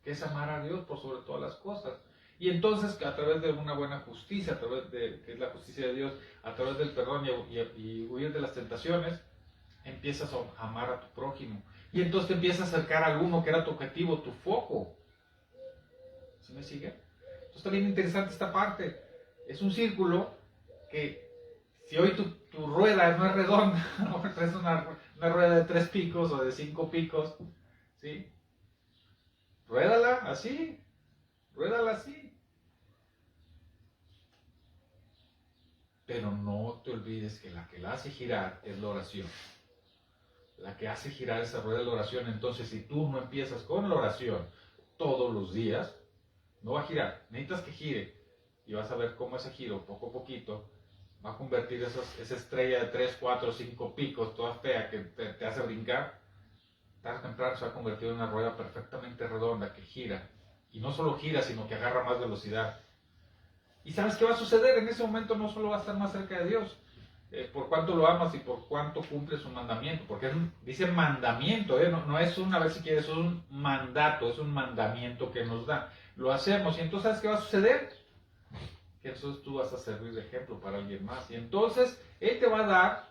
que es amar a Dios por sobre todas las cosas. Y entonces, a través de una buena justicia, a través de que es la justicia de Dios, a través del perdón y huir de las tentaciones, empiezas a amar a tu prójimo. Y entonces te empiezas a acercar al uno que era tu objetivo, tu foco. ¿Sí me sigue? Entonces está bien interesante esta parte. Es un círculo que, si hoy tu rueda no es redonda, no es una rueda de 3 picos o de 5 picos, ¿sí? Ruédala así. Ruédala así. Pero no te olvides que la hace girar es la oración. La que hace girar esa rueda de la oración. Entonces, si tú no empiezas con la oración todos los días, no va a girar. Necesitas que gire. Y vas a ver cómo ese giro, poco a poquito, va a convertir esa estrella de 3, 4, 5 picos, toda fea, que te hace brincar. Tarde o temprano se va a convertir en una rueda perfectamente redonda que gira. Y no solo gira, sino que agarra más velocidad. ¿Y sabes qué va a suceder? En ese momento no solo va a estar más cerca de Dios, por cuánto lo amas y por cuánto cumple su mandamiento, porque dice mandamiento, no es a ver si quieres, es un mandato, es un mandamiento que nos da. Lo hacemos y entonces ¿sabes qué va a suceder? Que entonces tú vas a servir de ejemplo para alguien más. Y entonces Él te va a dar,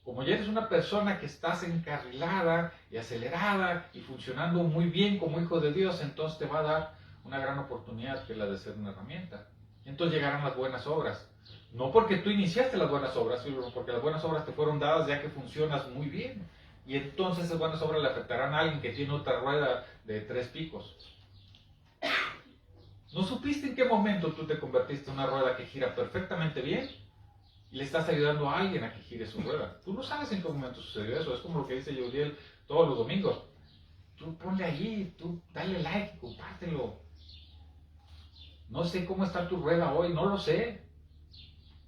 como ya eres una persona que estás encarrilada y acelerada y funcionando muy bien como hijo de Dios, entonces te va a dar una gran oportunidad que es la de ser una herramienta. Entonces llegarán las buenas obras. No porque tú iniciaste las buenas obras, sino porque las buenas obras te fueron dadas ya que funcionas muy bien. Y entonces esas buenas obras le afectarán a alguien que tiene otra rueda de 3 picos. ¿No supiste en qué momento tú te convertiste en una rueda que gira perfectamente bien? Y le estás ayudando a alguien a que gire su rueda. Tú no sabes en qué momento sucedió eso. Es como lo que dice Yodiel todos los domingos. Tú ponle ahí, tú dale like, compártelo. No sé cómo está tu rueda hoy, no lo sé.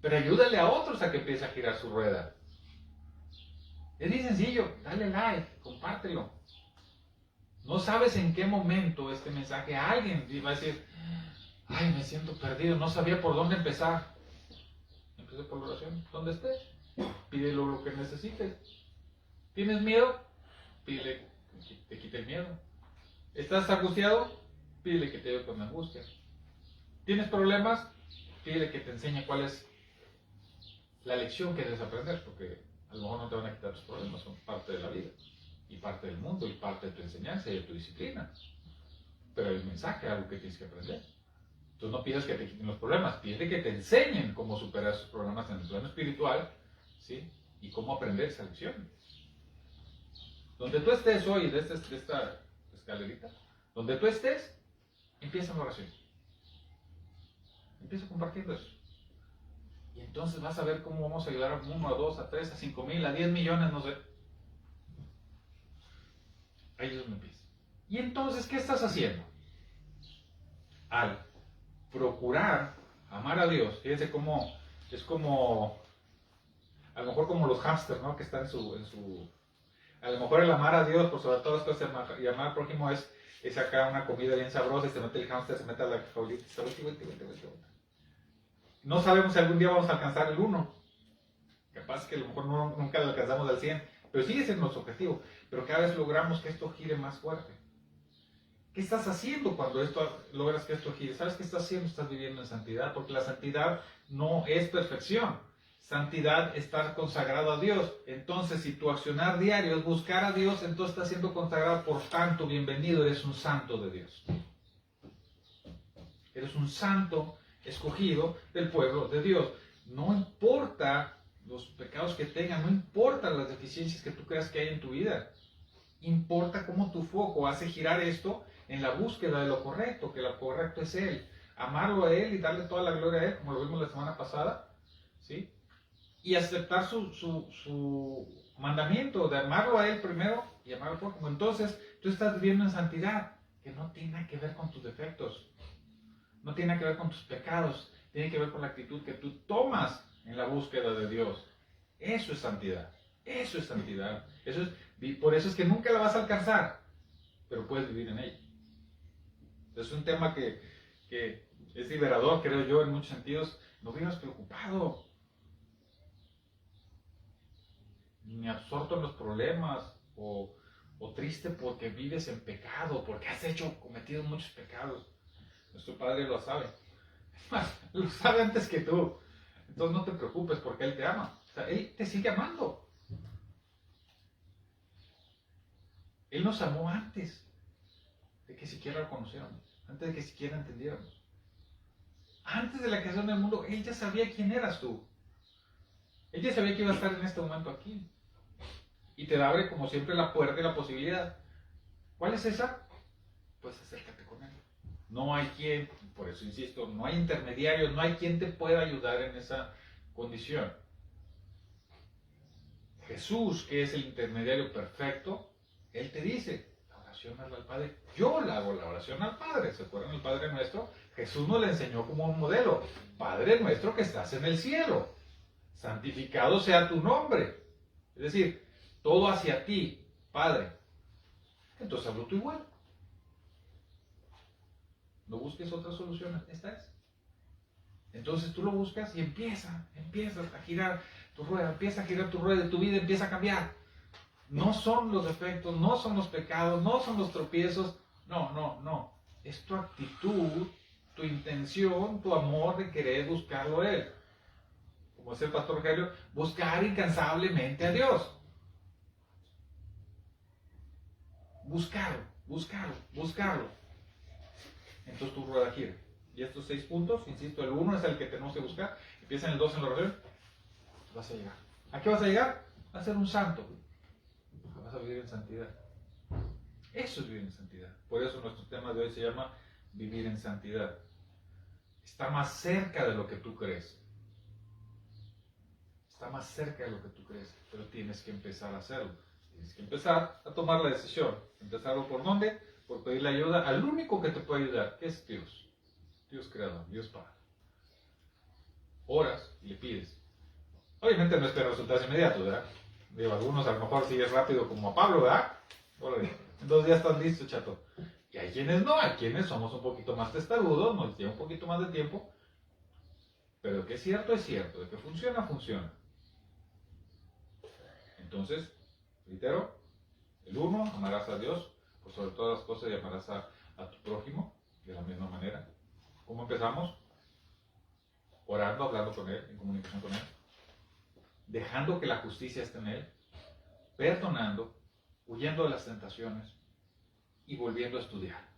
Pero ayúdale a otros a que empiece a girar su rueda. Es bien sencillo, dale like, compártelo. No sabes en qué momento este mensaje a alguien va a decir, ay, me siento perdido, no sabía por dónde empezar. Empieza por la oración, donde estés. Pídele lo que necesites. ¿Tienes miedo? Pídele que te quite el miedo. ¿Estás angustiado? Pídele que te ayude con la angustia. ¿Tienes problemas? Pídele que te enseñe cuál es la lección que debes aprender, porque a lo mejor no te van a quitar tus problemas, son parte de la vida, y parte del mundo, y parte de tu enseñanza y de tu disciplina. Pero hay un mensaje, algo que tienes que aprender. Entonces no pidas que te quiten los problemas, pide que te enseñen cómo superar esos problemas en el plano espiritual, ¿sí? Y cómo aprender esa lección. Donde tú estés hoy, de esta escalerita, donde tú estés, empieza la oración. Empieza compartiendo eso. Y entonces vas a ver cómo vamos a ayudar a 1, a 2, a 3, a 5,000, a 10 millones, no sé. Ahí es donde empieza. Y entonces, ¿qué estás haciendo? Al procurar amar a Dios, fíjense cómo es como, a lo mejor como los hámsters, ¿no? Que están a lo mejor el amar a Dios, por sobre todas las cosas, y amar al prójimo es acá una comida bien sabrosa, y se mete el hámster, se mete a la jaulita, no sabemos si algún día vamos a alcanzar el 1. Capaz que a lo mejor nunca lo alcanzamos al 100, pero sigue siendo nuestro objetivo. Pero cada vez logramos que esto gire más fuerte. ¿Qué estás haciendo cuando logras que esto gire? ¿Sabes qué estás haciendo? Estás viviendo en santidad, porque la santidad no es perfección. Santidad es estar consagrado a Dios. Entonces, si tu accionar diario es buscar a Dios, entonces estás siendo consagrado. Por tanto, bienvenido, eres un santo de Dios. Eres un santo escogido del pueblo de Dios. No importa los pecados que tengan, no importa las deficiencias que tú creas que hay en tu vida. Importa cómo tu foco hace girar esto en la búsqueda de lo correcto, que lo correcto es Él. Amarlo a Él y darle toda la gloria a Él, como lo vimos la semana pasada, ¿sí? Y aceptar su mandamiento de amarlo a Él primero y amarlo al prójimo. Entonces, tú estás viviendo en santidad, que no tiene nada que ver con tus defectos, no tiene nada que ver con tus pecados, tiene que ver con la actitud que tú tomas en la búsqueda de Dios. Eso es santidad. Eso es santidad. Por eso es que nunca la vas a alcanzar, pero puedes vivir en ella. Es un tema que es liberador, creo yo, en muchos sentidos. No vivas preocupado, ni absorto en los problemas, o triste porque vives en pecado, porque has cometido muchos pecados. Nuestro Padre lo sabe. Lo sabe antes que tú. Entonces no te preocupes porque Él te ama. O sea, Él te sigue amando. Él nos amó antes de que siquiera lo conociéramos, antes de que siquiera entendiéramos. Antes de la creación del mundo, Él ya sabía quién eras tú. Él ya sabía que iba a estar en este momento aquí. Y te abre, como siempre, la puerta y la posibilidad. ¿Cuál es esa? Pues acércate con Él. No hay quien, por eso insisto, no hay intermediarios, no hay quien te pueda ayudar en esa condición. Jesús, que es el intermediario perfecto, Él te dice, la oración al Padre, yo la hago la oración al Padre. ¿Se acuerdan del Padre Nuestro? Jesús nos la enseñó como un modelo. Padre nuestro que estás en el cielo, santificado sea tu nombre. Es decir, todo hacia ti, Padre. Entonces hablo tú igual. No busques otra solución, esta es. Entonces tú lo buscas y empiezas a girar tu rueda, empieza a girar tu rueda, tu vida empieza a cambiar. No son los defectos, no son los pecados, no son los tropiezos, no. Es tu actitud, tu intención, tu amor de querer buscarlo a Él. Como dice el pastor Rogelio, buscar incansablemente a Dios. Buscarlo. Entonces tu rueda gira. Y estos 6 puntos, insisto, el 1 es el que tenemos que buscar. empieza en el 2 en la oración, vas a llegar. ¿A qué vas a llegar? A ser un santo. Vas a vivir en santidad. Eso es vivir en santidad. Por eso nuestro tema de hoy se llama vivir en santidad. Está más cerca de lo que tú crees. Está más cerca de lo que tú crees, pero tienes que empezar a hacerlo. Tienes que empezar a tomar la decisión. ¿Empezarlo por dónde? Por pedirle ayuda al único que te puede ayudar, que es Dios. Dios creador, Dios Padre. Oras y le pides. Obviamente no esperas resultados inmediatos, ¿verdad? Digo, algunos a lo mejor sigues rápido como a Pablo, ¿verdad? Órale, en 2 días estás listo, chato. Y hay quienes no, hay quienes somos un poquito más testarudos, nos lleva un poquito más de tiempo. Pero que es cierto, de que funciona, funciona. Entonces, reitero, el 1, amarás a Dios por sobre todas las cosas y amarás a tu prójimo de la misma manera. ¿Cómo empezamos? Orando, hablando con Él, en comunicación con Él. Dejando que la justicia esté en Él. Perdonando, huyendo de las tentaciones y volviendo a estudiar.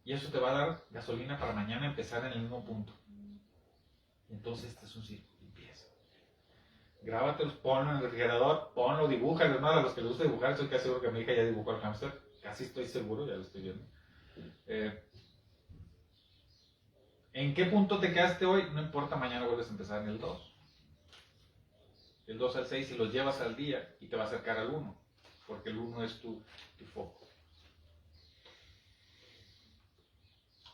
Y eso te va a dar gasolina para mañana empezar en el mismo punto. Y entonces este es un círculo. Grábatelos, ponlo en el refrigerador, ponlo, dibújalo, ¿no? A los que les gusta dibujar, estoy casi seguro que mi hija ya dibujó al hámster, casi estoy seguro, ya lo estoy viendo. ¿En qué punto te quedaste hoy? No importa, mañana vuelves a empezar en el 2. El 2 al 6 y los llevas al día y te va a acercar al 1, porque el 1 es tu foco.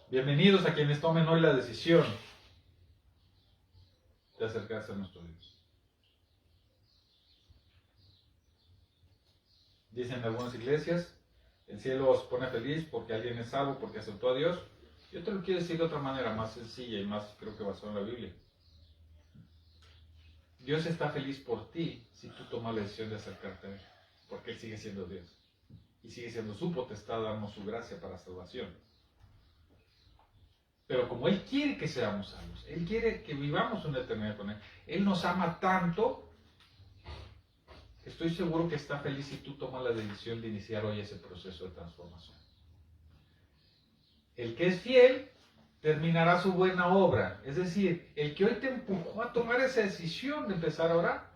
Bienvenidos a quienes tomen hoy la decisión de acercarse a nuestro Dios. Dicen algunas iglesias, el cielo os pone feliz porque alguien es salvo, porque aceptó a Dios. Yo te lo quiero decir de otra manera, más sencilla y más, creo que basada en la Biblia. Dios está feliz por ti si tú tomas la decisión de acercarte a Él, porque Él sigue siendo Dios. Y sigue siendo su potestad darnos su gracia para salvación. Pero como Él quiere que seamos salvos, Él quiere que vivamos una eternidad con Él, Él nos ama tanto. Estoy seguro que está feliz si tú tomas la decisión de iniciar hoy ese proceso de transformación. El que es fiel terminará su buena obra. Es decir, el que hoy te empujó a tomar esa decisión de empezar a orar,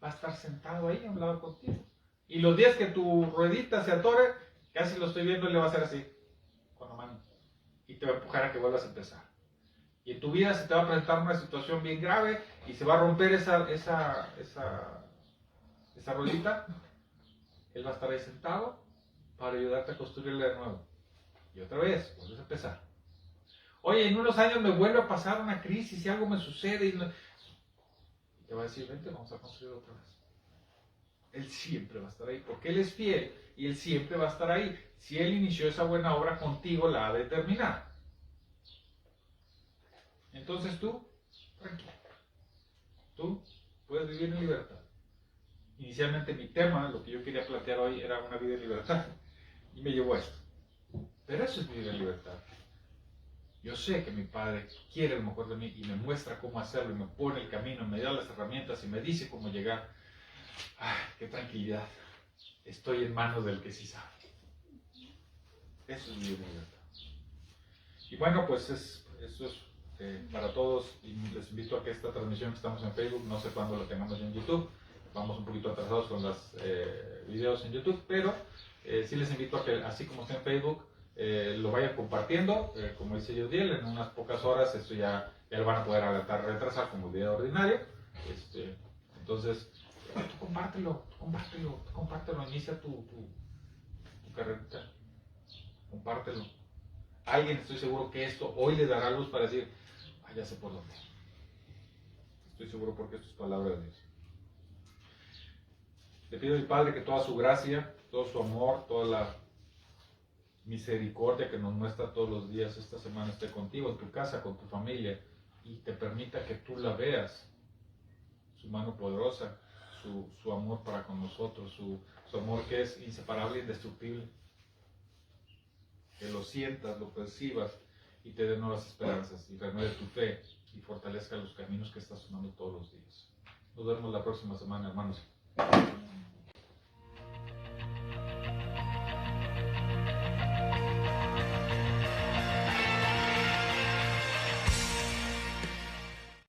va a estar sentado ahí a un lado contigo. Y los días que tu ruedita se atore, casi lo estoy viendo, le va a hacer así, con la mano. Y te va a empujar a que vuelvas a empezar. Y en tu vida se te va a presentar una situación bien grave y se va a romper esa ruedita. Él va a estar ahí sentado para ayudarte a construirla de nuevo. Y otra vez, vuelves a empezar. Oye, en unos años me vuelve a pasar una crisis y algo me sucede y te va a decir, vente, vamos a construir otra vez. Él siempre va a estar ahí, porque Él es fiel y Él siempre va a estar ahí. Si Él inició esa buena obra contigo, la ha de terminar. Entonces tú, tranquilo. Tú puedes vivir en libertad. Inicialmente mi tema, lo que yo quería plantear hoy, era una vida en libertad. Y me llevó a esto. Pero eso es vivir en libertad. Yo sé que mi Padre quiere lo mejor de mí y me muestra cómo hacerlo y me pone el camino, me da las herramientas y me dice cómo llegar. ¡Ay, qué tranquilidad! Estoy en manos del que sí sabe. Eso es vivir en libertad. Y bueno, pues eso es para todos. Y les invito a que esta transmisión que estamos en Facebook, no sé cuándo lo tengamos en YouTube. Vamos un poquito atrasados con los videos en YouTube, pero sí les invito a que, así como está en Facebook, lo vayan compartiendo. Como dice Yodiel, en unas pocas horas esto ya lo van a poder retrasar como video ordinario. Entonces, tú compártelo, inicia tu carrerita, compártelo. Alguien, estoy seguro que esto hoy le dará luz para decir, ya sé por dónde. Estoy seguro porque esto es palabra de Dios. Le pido a mi Padre que toda su gracia, todo su amor, toda la misericordia que nos muestra todos los días esta semana esté contigo, en tu casa, con tu familia, y te permita que tú la veas, su mano poderosa, su amor para con nosotros, su amor que es inseparable e indestructible. Que lo sientas, lo percibas y te dé nuevas esperanzas y renueve tu fe y fortalezca los caminos que estás tomando todos los días. Nos vemos la próxima semana, hermanos.